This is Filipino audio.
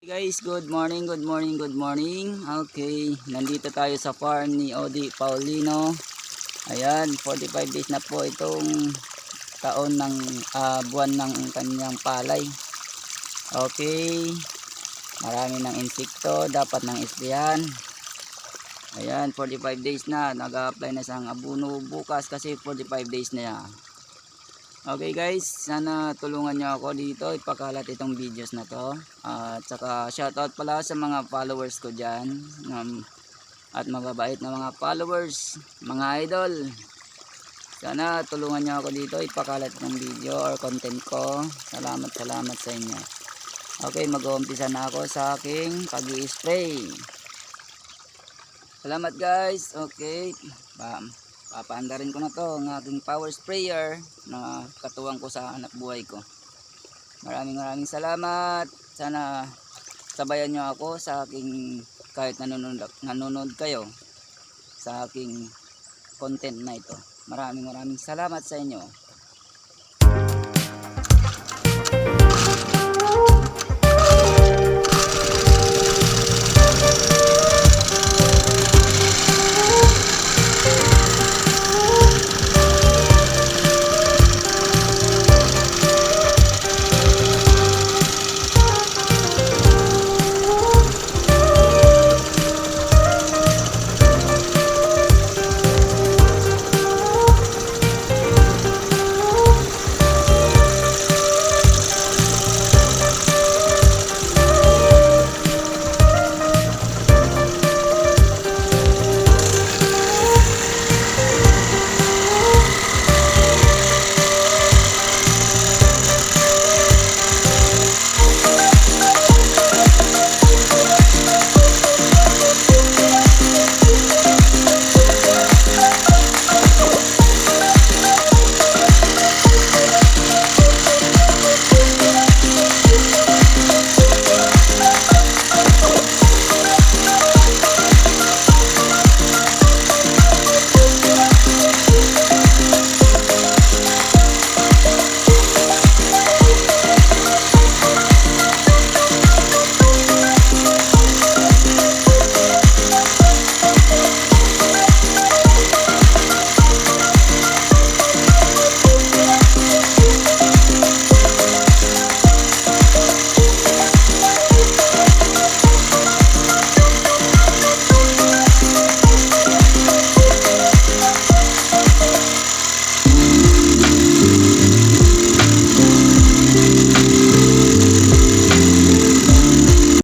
Guys, good morning, good morning, good morning. Okay, nandito tayo sa farm ni Odi Paulino. Ayan, 45 days na po itong taon ng buwan ng kanyang palay. Okay, marami ng insekto, dapat ng isprihan. Ayan, 45 days na, nag-a-apply na sa abono bukas kasi 45 days na yan. Okay guys, sana tulungan nyo ako dito ipakalat itong videos na to. At saka shoutout pala sa mga followers ko dyan, at mababait na mga followers, mga idol. Sana tulungan nyo ako dito ipakalat ng video or content ko. Salamat sa inyo. Okay, mag-uumpisa na ako sa aking pag-i-spray. Salamat guys. Okay, papaandarin ko na to ang aking power sprayer na katuwang ko sa anak buhay ko. Maraming salamat. Sana sabayan nyo ako sa aking, kahit nanonood kayo sa aking content na ito. Maraming salamat sa inyo.